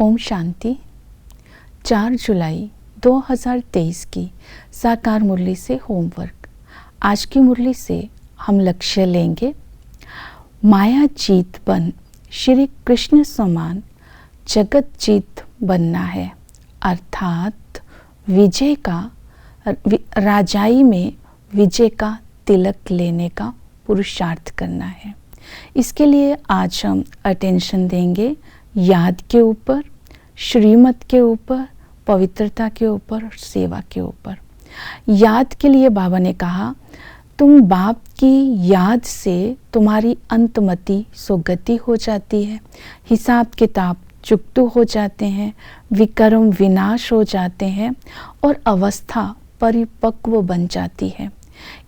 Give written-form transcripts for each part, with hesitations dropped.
ओम शांति। 4 जुलाई 2023 की साकार मुरली से होमवर्क। आज की मुरली से हम लक्ष्य लेंगे, माया जीत बन श्री कृष्ण समान जगत जीत बनना है, अर्थात विजय का राजाई में विजय का तिलक लेने का पुरुषार्थ करना है। इसके लिए आज हम अटेंशन देंगे याद के ऊपर, श्रीमत के ऊपर, पवित्रता के ऊपर और सेवा के ऊपर। याद के लिए बाबा ने कहा, तुम बाप की याद से तुम्हारी अंतमति सुगति हो जाती है, हिसाब किताब चुकतू हो जाते हैं, विकर्म विनाश हो जाते हैं और अवस्था परिपक्व बन जाती है।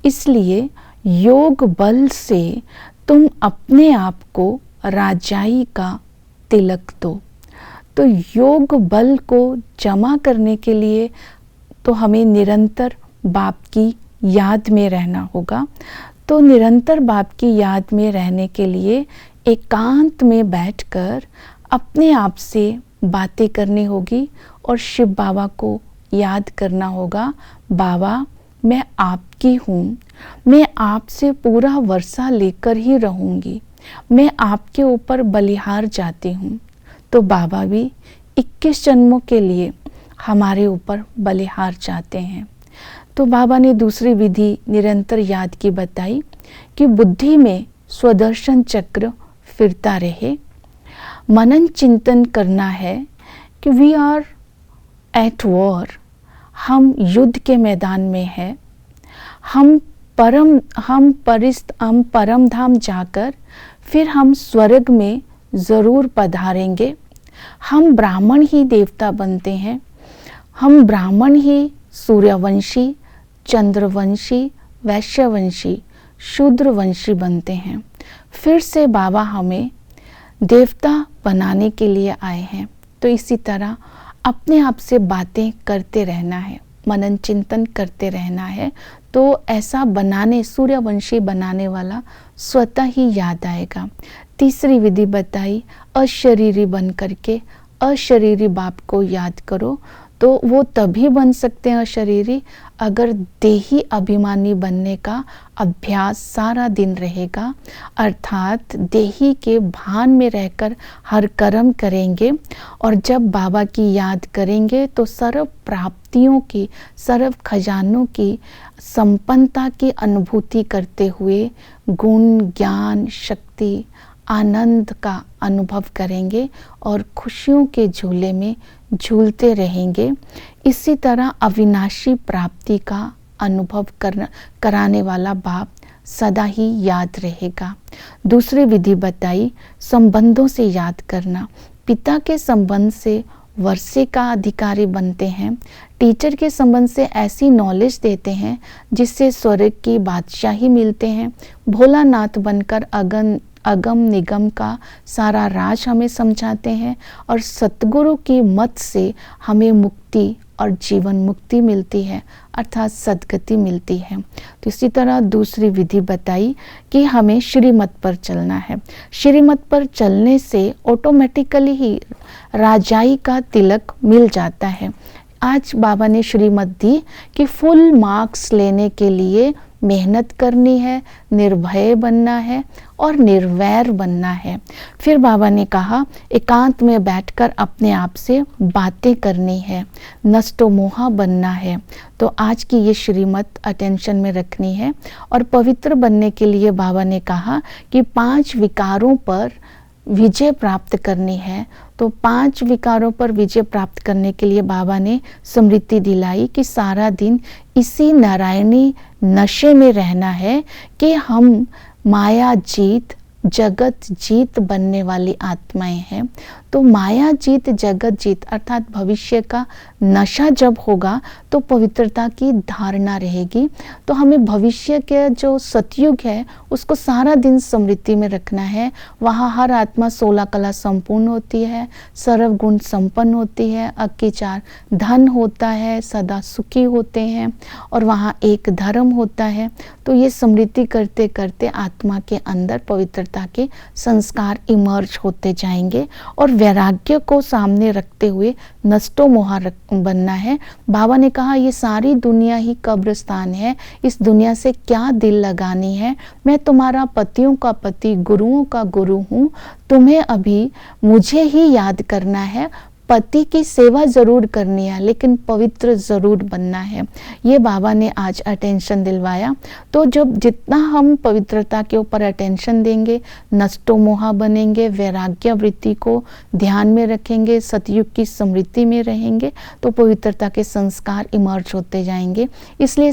इसलिए योग बल से तुम अपने आप को राजाई का तिलक दो। तो योग बल को जमा करने के लिए तो हमें निरंतर बाप की याद में रहना होगा। तो निरंतर बाप की याद में रहने के लिए एकांत में बैठकर अपने आप से बातें करनी होगी और शिव बाबा को याद करना होगा, बाबा मैं आपकी हूँ, मैं आपसे पूरा वर्षा लेकर ही रहूँगी, मैं आपके ऊपर बलिहार जाती हूँ। तो बाबा भी 21 जन्मों के लिए हमारे ऊपर बलिहार जाते हैं। तो बाबा ने दूसरी विधि निरंतर याद की बताई कि बुद्धि में स्वदर्शन चक्र फिरता रहे। मनन चिंतन करना है कि वी आर एट वॉर, हम युद्ध के मैदान में हैं। हम परम धाम जाकर फिर हम स्वर्ग में ज़रूर पधारेंगे। हम ब्राह्मण ही देवता बनते हैं, हम ब्राह्मण ही सूर्यवंशी, चंद्रवंशी, वैश्यवंशी, शूद्रवंशी बनते हैं। फिर से बाबा हमें देवता बनाने के लिए आए हैं। तो इसी तरह अपने आप से बातें करते रहना है, मनन चिंतन करते रहना है। तो ऐसा बनाने, सूर्यवंशी बनाने वाला स्वतः ही याद आएगा। तीसरी विधि बताई, अशरीरी बन करके अशरीरी बाप को याद करो। तो वो तभी बन सकते हैं अशरीरी अगर देही अभिमानी बनने का अभ्यास सारा दिन रहेगा, अर्थात देही के भान में रहकर हर कर्म करेंगे। और जब बाबा की याद करेंगे तो सर्व प्राप्तियों की, सर्व खजानों की संपन्नता की अनुभूति करते हुए गुण, ज्ञान, शक्ति, आनंद का अनुभव करेंगे और खुशियों के झूले में झूलते रहेंगे। इसी तरह अविनाशी प्राप्ति का अनुभव कराने वाला बाप सदा ही याद रहेगा। दूसरी विधि बताई, संबंधों से याद करना। पिता के संबंध से वर्षे का अधिकारी बनते हैं, टीचर के संबंध से ऐसी नॉलेज देते हैं जिससे स्वर्ग की बादशाही मिलते हैं। भोलानाथ बनकर अगम निगम का सारा राज हमें समझाते हैं और सतगुरु की मत से हमें मुक्ति और जीवन मुक्ति मिलती है, अर्थात सद्गति मिलती है। तो इसी तरह दूसरी विधि बताई कि हमें श्रीमत पर चलना है। श्रीमत पर चलने से ऑटोमेटिकली ही राजाई का तिलक मिल जाता है। आज बाबा ने श्रीमत दी कि फुल मार्क्स लेने के लिए मेहनत करनी है, निर्भय बनना है और निर्वैर बनना है। फिर बाबा ने कहा, एकांत में बैठकर अपने आप से बातें करनी है, नष्टो मोहा बनना है। तो आज की ये श्रीमत अटेंशन में रखनी है। और पवित्र बनने के लिए बाबा ने कहा कि 5 विकारों पर विजय प्राप्त करनी है। तो 5 विकारों पर विजय प्राप्त करने के लिए बाबा ने स्मृति दिलाई कि सारा दिन इसी नारायणी नशे में रहना है कि हम माया जीत जगत जीत बनने वाली आत्माएं हैं। तो माया जीत जगत जीत अर्थात भविष्य का नशा जब होगा तो पवित्रता की धारणा रहेगी। तो हमें भविष्य के जो सतयुग है उसको सारा दिन स्मृति में रखना है। वहाँ हर आत्मा 16 कला संपूर्ण होती है, सर्व गुण संपन्न होती है, 4 धन होता है, सदा सुखी होते हैं और वहाँ एक धर्म होता है। तो ये स्मृति करते करते आत्मा के अंदर पवित्रता के संस्कार इमर्ज होते जाएंगे और वैराग्य को सामने रखते हुए नष्टो मोहा बनना है। बाबा ने कहा ये सारी दुनिया ही कब्रिस्तान है, इस दुनिया से क्या दिल लगानी है, मैं तुम्हारा पतियों का पति गुरुओं का गुरु हूँ, तुम्हें अभी मुझे ही याद करना है, पति की सेवा जरूर करनी है लेकिन पवित्र जरूर बनना है। ये बाबा ने आज अटेंशन दिलवाया। तो जब जितना हम पवित्रता के ऊपर अटेंशन देंगे, नष्टो मोहा बनेंगे, वैराग्य वृत्ति को ध्यान में रखेंगे, सतयुग की स्मृति में रहेंगे, तो पवित्रता के संस्कार इमर्ज होते जाएंगे। इसलिए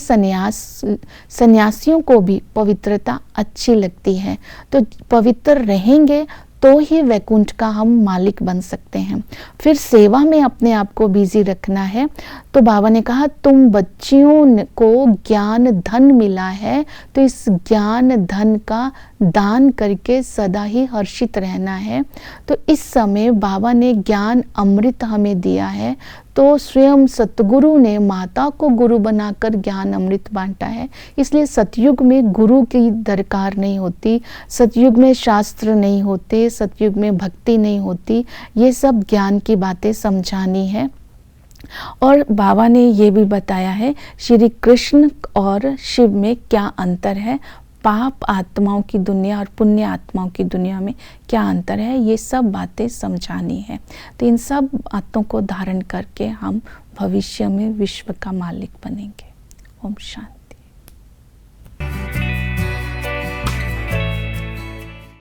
सन्यासियों को भी पवित्रता अच्छी लगती है। तो पवित्र रहेंगे तो ही वैकुंठ का हम मालिक बन सकते हैं। फिर सेवा में अपने आप को बिजी रखना है। तो बाबा ने कहा तुम बच्चियों को ज्ञान धन मिला है, तो इस ज्ञान धन का दान करके सदा ही हर्षित रहना है। तो इस समय बाबा ने ज्ञान अमृत हमें दिया है, तो स्वयं सतगुरु ने माता को गुरु बनाकर ज्ञान अमृत बांटा है। इसलिए सतयुग में गुरु की दरकार नहीं होती, सतयुग में शास्त्र नहीं होते, सतयुग में भक्ति नहीं होती। ये सब ज्ञान की बातें समझानी है। और बाबा ने ये भी बताया है श्री कृष्ण और शिव में क्या अंतर है, पाप आत्माओं की दुनिया और पुण्य आत्माओं की दुनिया में क्या अंतर है, ये सब बातें समझानी है। तो इन सब बातों को धारण करके हम भविष्य में विश्व का मालिक बनेंगे। ओम शांति।